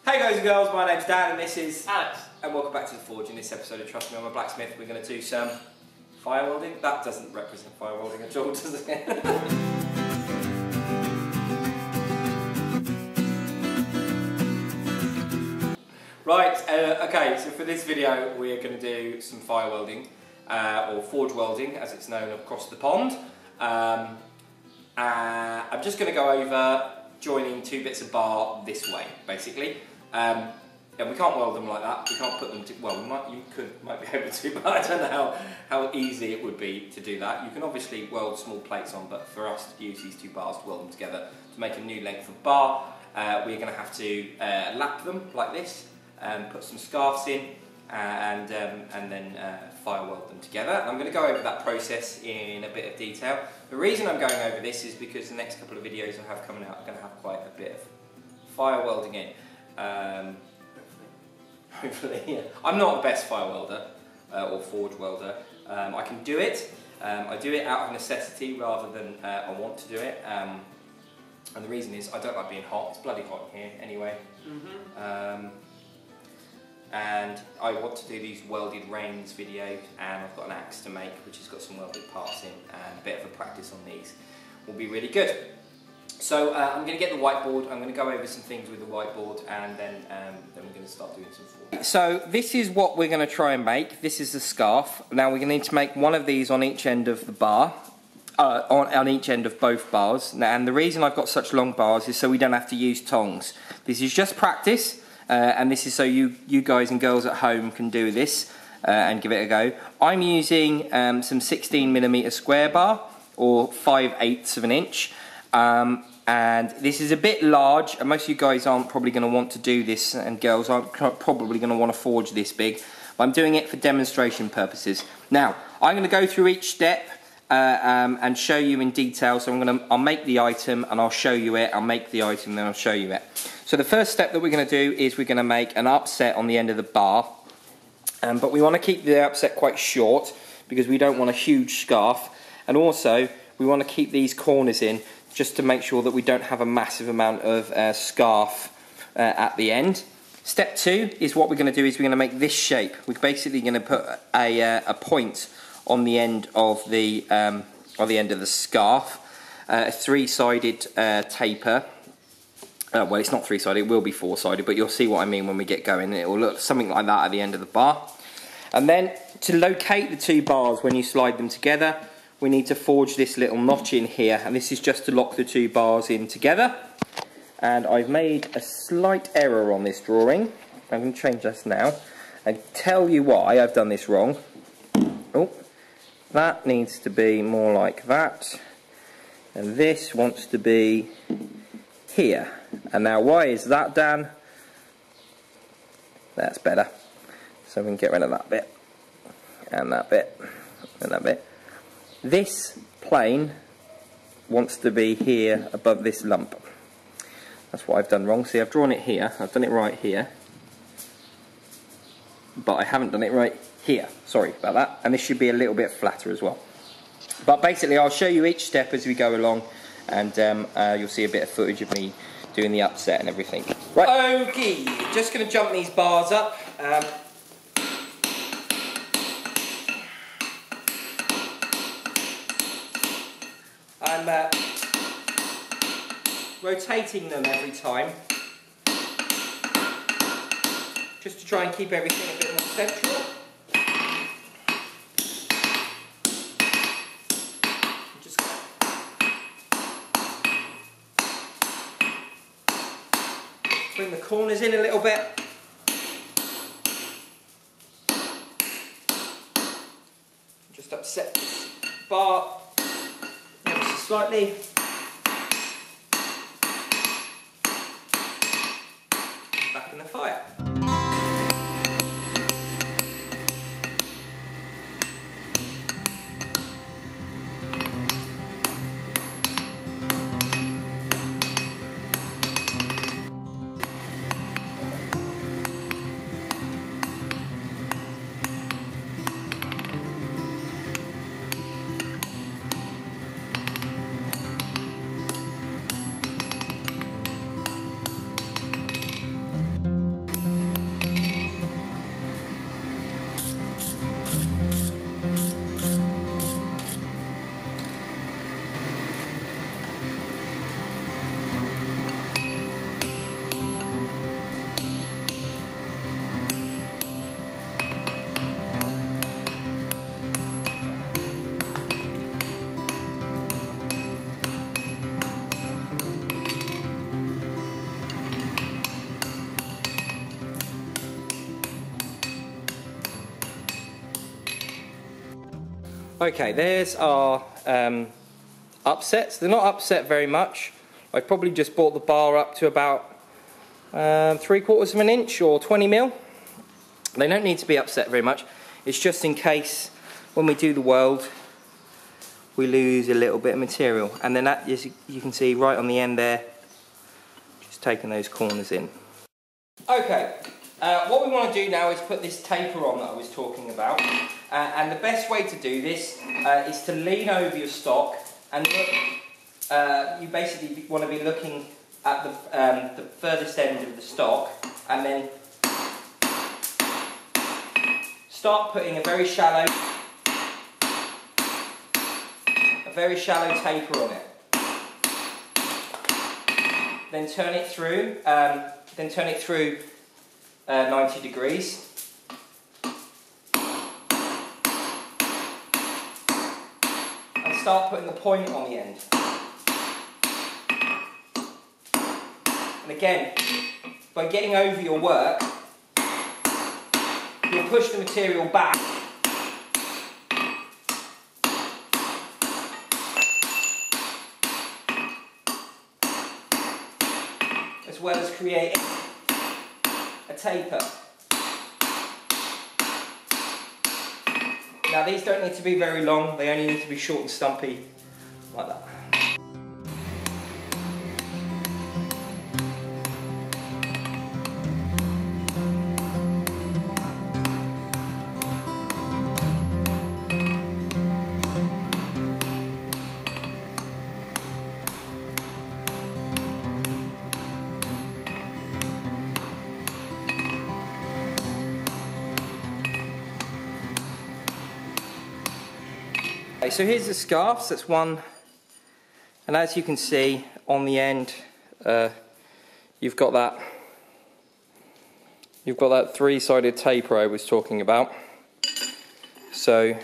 Hey guys and girls, my name's Dan and this is Alex. And welcome back to The Forge. In this episode of Trust Me, I'm a Blacksmith. We're going to do some fire welding. That doesn't represent fire welding at all, does it? Right, okay, so for this video we're going to do some fire welding, or forge welding as it's known across the pond. I'm just going to go over joining two bits of bar this way, basically. And we can't weld them like that. We can't put them to, well, might be able to, but I don't know how easy it would be to do that. You can obviously weld small plates on, but for us to use these two bars to weld them together to make a new length of bar, we're going to have to lap them like this, and put some scarves in, and then fire weld them together. And I'm going to go over that process in a bit of detail. The reason I'm going over this is because the next couple of videos I have coming out are going to have quite a bit of fire welding in. Hopefully, yeah. I'm not the best fire welder or forge welder. I can do it. I do it out of necessity rather than I want to do it. And the reason is I don't like being hot. It's bloody hot in here anyway. And I want to do these welded reins videos, and I've got an axe to make which has got some welded parts in, and a bit of a practice on these will be really good. So I'm going to get the whiteboard, I'm going to go over some things with the whiteboard, and then we're going to start doing some forge. So this is what we're going to try and make. This is the scarf. Now we're going to need to make one of these on each end of the bar, on each end of both bars. Now, and the reason I've got such long bars is so we don't have to use tongs. This is just practice. And this is so you guys and girls at home can do this and give it a go. I'm using some 16mm square bar, or 5/8 of an inch, and this is a bit large, and most of you guys aren't probably going to want to do this, and girls aren't probably going to want to forge this big, but I'm doing it for demonstration purposes. Now I'm going to go through each step and show you in detail. So I'll make the item and I'll show you it, I'll make the item and then I'll show you it. So the first step that we're going to do is we're going to make an upset on the end of the bar, but we want to keep the upset quite short because we don't want a huge scarf, and also we want to keep these corners in just to make sure that we don't have a massive amount of scarf at the end. Step 2 is what we're going to do is we're going to make this shape. We're basically going to put a point on the end of the scarf, a 3-sided taper. Well, it's not 3-sided, it will be 4-sided, but you'll see what I mean when we get going. It will look something like that at the end of the bar. And then to locate the two bars when you slide them together, we need to forge this little notch in here, and this is just to lock the two bars in together. And I've made a slight error on this drawing. I'm going to change this now and tell you why I've done this wrong. Oh, that needs to be more like that, and this wants to be here. And now why is that, Dan? That's better. So we can get rid of that bit, and that bit, and that bit. This plane wants to be here above this lump. That's what I've done wrong. See, I've drawn it here, I've done it right here, but I haven't done it right here. Sorry about that. And this should be a little bit flatter as well. But basically I'll show you each step as we go along, and you'll see a bit of footage of me doing the upset and everything. Right, okay, just going to jump these bars up. I'm rotating them every time, just to try and keep everything a bit more central. Just bring the corners in a little bit. Just upset this bar ever so slightly. Back in the fire. Okay, there's our upsets. They're not upset very much. I've probably just brought the bar up to about 3/4 of an inch or 20 mil. They don't need to be upset very much. It's just in case when we do the weld we lose a little bit of material. And then that, as you can see right on the end there, just taking those corners in. Okay, what we want to do now is put this taper on that I was talking about. And the best way to do this is to lean over your stock and look. You basically want to be looking at the furthest end of the stock, and then start putting a very shallow taper on it. Then turn it through. 90 degrees. And start putting the point on the end. And again, by getting over your work, you'll push the material back. As well as creating a taper. Now these don't need to be very long, they only need to be short and stumpy, like that. Okay, so here's the scarves, that's one, and as you can see on the end you've got that three-sided taper I was talking about. So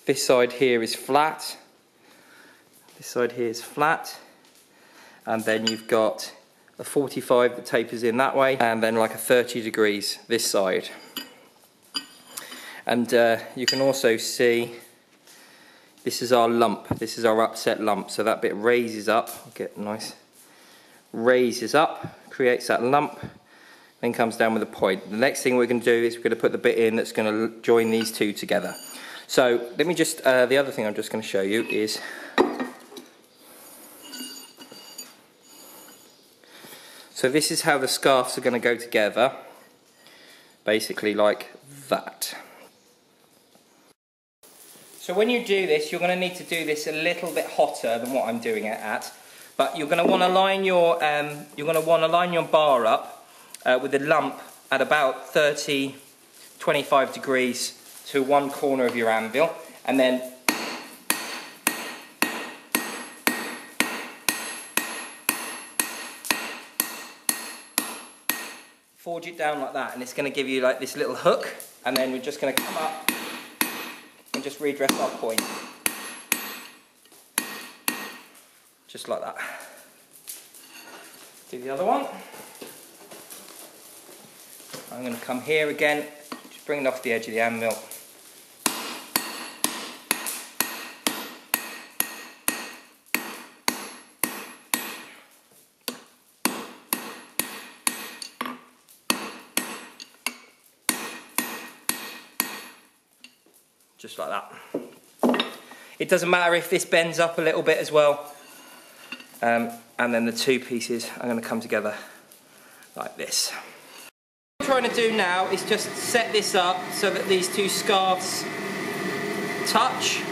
this side here is flat, this side here is flat, and then you've got a 45 that tapers in that way, and then like a 30 degrees this side. And you can also see this is our lump, this is our upset lump, so that bit raises up, get nice, raises up, creates that lump, then comes down with a point. The next thing we're going to do is we're going to put the bit in that's going to join these two together. So let me just, the other thing I'm just going to show you is, so this is how the scarves are going to go together, basically like that. So when you do this, you're going to need to do this a little bit hotter than what I'm doing it at. But you're going to want to line your bar up with the lump at about 25 degrees to one corner of your anvil, and then forge it down like that, and it's going to give you like this little hook, and then we're just going to come up and just redress our point. Just like that. Do the other one. I'm going to come here again, just bring it off the edge of the anvil. Just like that. It doesn't matter if this bends up a little bit as well. And then the two pieces are going to come together like this. What I'm trying to do now is just set this up so that these two scarves touch.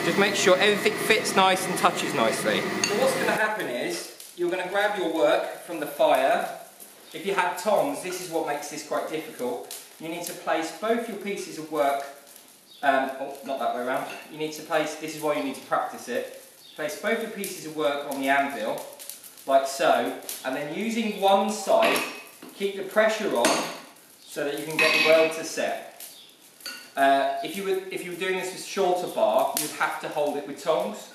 Just make sure everything fits nice and touches nicely. So what's going to happen is, you're going to grab your work from the fire. If you have tongs, this is what makes this quite difficult. You need to place both your pieces of work, oh, not that way around. You need to place, this is why you need to practice it. Place both your pieces of work on the anvil, like so, and then using one side, keep the pressure on so that you can get the weld to set. If you were doing this with shorter bar, you'd have to hold it with tongs.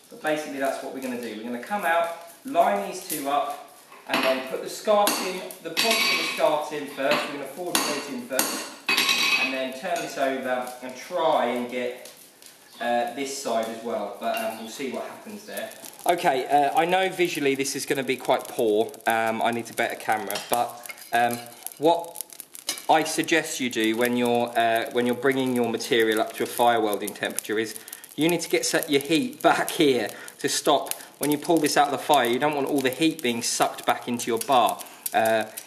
But basically that's what we're going to do. We're going to come out, line these two up, and then put the scarf in, the point of the scarf in first. We're going to forward those in first, and then turn this over and try and get this side as well. But we'll see what happens there. Okay, I know visually this is going to be quite poor. I need a better camera, but what I suggest you do when you're bringing your material up to a fire welding temperature is you need to set your heat back here to stop. When you pull this out of the fire, you don't want all the heat being sucked back into your bar.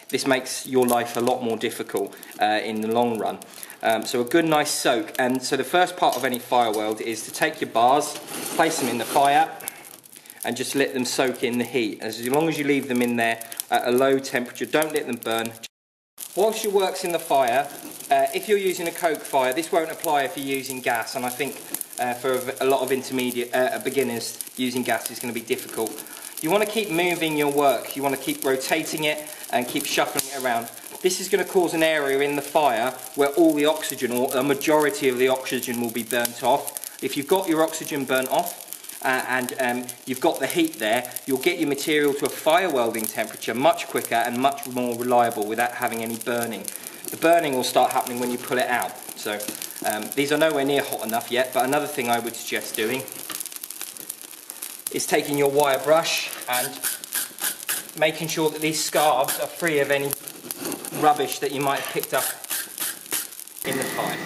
This makes your life a lot more difficult in the long run. So a good nice soak. And so the first part of any fire weld is to take your bars, place them in the fire, and just let them soak in the heat. As long as you leave them in there at a low temperature, don't let them burn. Whilst your work's in the fire, if you're using a coke fire, this won't apply if you're using gas, and I think for a lot of intermediate beginners, using gas is going to be difficult. You want to keep moving your work, you want to keep rotating it and keep shuffling it around. This is going to cause an area in the fire where all the oxygen, or a majority of the oxygen, will be burnt off. If you've got your oxygen burnt off, and you've got the heat there, you'll get your material to a fire welding temperature much quicker and much more reliable without having any burning. The burning will start happening when you pull it out. So these are nowhere near hot enough yet, but another thing I would suggest doing is taking your wire brush and making sure that these scarves are free of any rubbish that you might have picked up in the fire.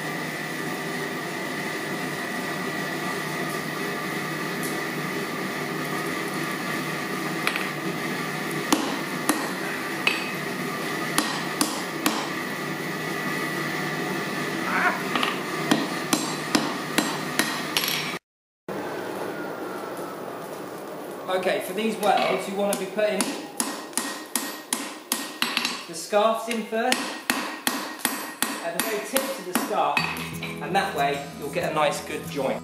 Okay, for these welds you want to be putting the scarves in first, at the very tips of the scarf, and that way you'll get a nice good joint.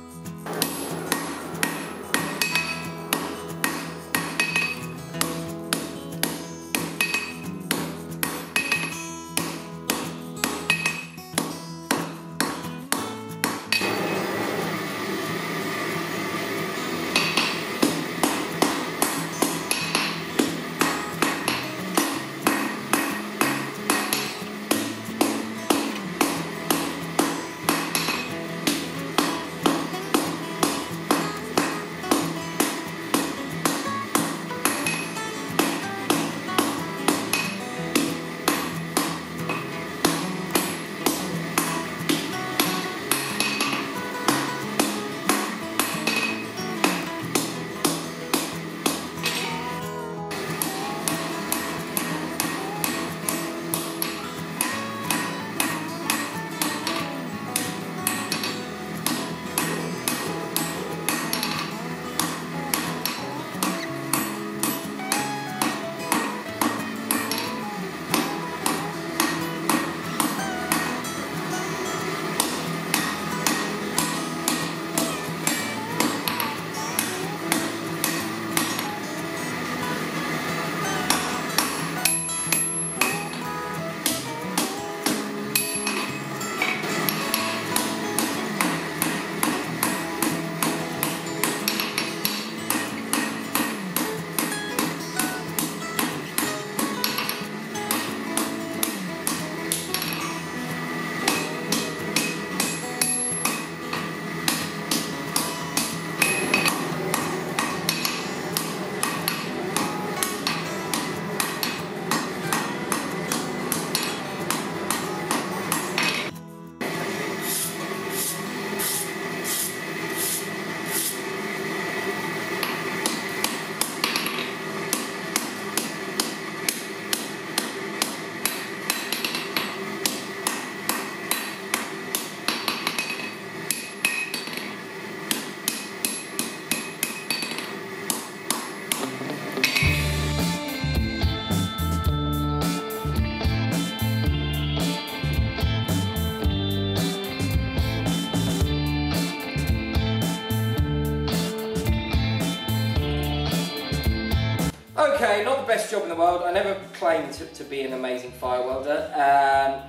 Okay, not the best job in the world. I never claimed to be an amazing fire welder,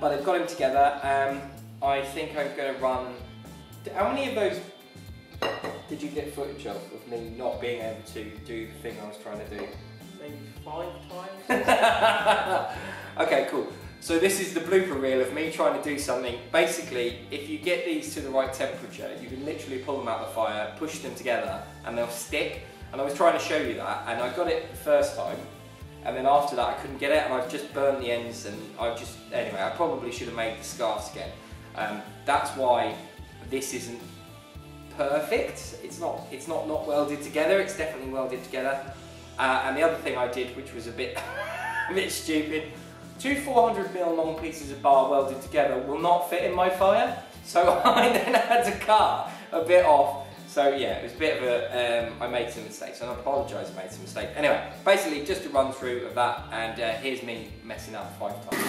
but I've got him together. I think I'm going to run... How many of those did you get footage of me not being able to do the thing I was trying to do? Maybe 5 times. Okay, cool. So this is the blooper reel of me trying to do something. Basically, if you get these to the right temperature, you can literally pull them out of the fire, push them together, and they'll stick. And I was trying to show you that, and I got it the first time, and then after that I couldn't get it, and I've just burned the ends, and anyway, I probably should have made the scarves again. That's why this isn't perfect. It's not welded together. It's definitely welded together. And the other thing I did, which was a bit stupid, 2 400mm long pieces of bar welded together will not fit in my fire, so I then had to cut a bit off. So yeah, it was a bit of a, I made some mistakes, and I apologise I made some mistakes. Anyway, basically just a run through of that, and here's me messing up 5 times.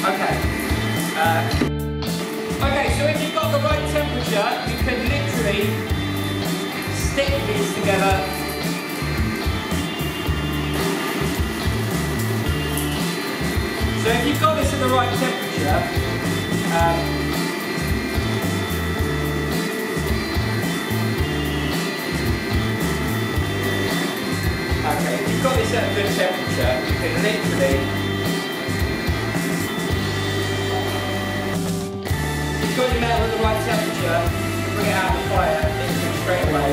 Okay. Okay, so if you've got the right temperature, you can literally stick these together. So if you've got this at the right temperature, okay, if you've got this at a good temperature, you can literally, if you've got your metal at the right temperature, you can bring it out of the fire, literally straight away.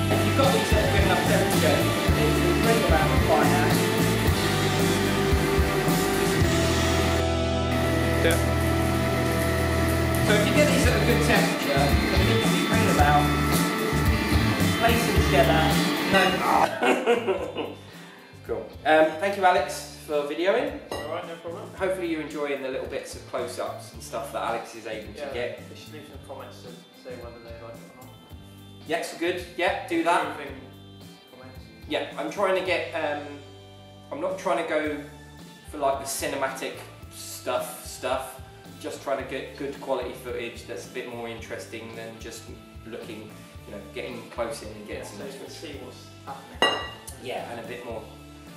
If you've got these at a good enough temperature, you can literally bring them out of the fire. Yeah. So if you get these at a good temperature, you can literally bring them out, place them together. No. Cool. Thank you, Alex, for videoing. Alright, no problem. Hopefully you're enjoying the little bits of close-ups and stuff that Alex is able to get. They should leave some comments to say whether they like it or not. Yes, good. Yeah, do that. Yeah, I'm trying to get, I'm not trying to go for like the cinematic stuff, just trying to get good quality footage that's a bit more interesting than just looking, you know, getting close in and getting some so you can see what's happening. Yeah, and a bit more,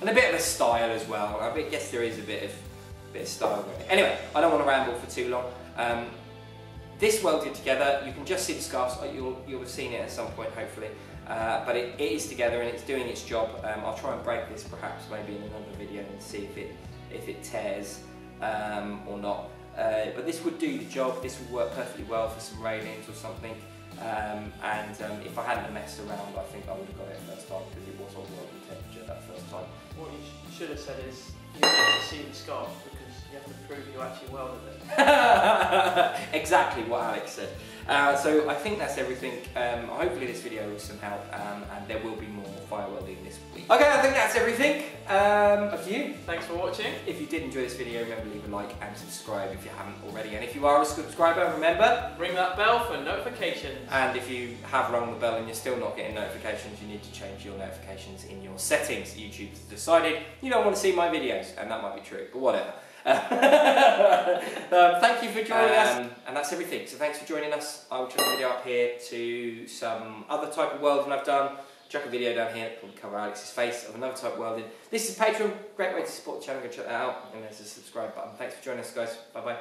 and a bit of a style as well. I guess there is a bit of style with it. Anyway, I don't want to ramble for too long. This welded together, you can just see the scarves, you'll have seen it at some point hopefully, but it is together and it's doing its job. I'll try and break this perhaps maybe in another video and see if it tears or not. But this would do the job, this would work perfectly well for some railings or something, and if I hadn't messed around I think I would have got it first time because it was on welding temperature that first time. What you should have said is you need to see the scarf because you have to prove you actually welded it. Exactly what Alex said. So I think that's everything. Hopefully this video was some help, and there will be more fire welding this week. Okay, I think that's everything. Up to you. Thanks for watching. If you did enjoy this video, remember to leave a like and subscribe if you haven't already. And if you are a subscriber, remember, ring that bell for notifications. And if you have rung the bell and you're still not getting notifications, you need to change your notifications in your settings. YouTube's decided you don't want to see my videos, and that might be true, but whatever. Thank you for joining us, and that's everything. So thanks for joining us. I will chuck a video up here to some other type of welding I've done. Chuck a video down here, probably cover Alex's face, of another type of welding. This is Patreon, great way to support the channel, go check that out, and there's a subscribe button. Thanks for joining us guys, bye bye.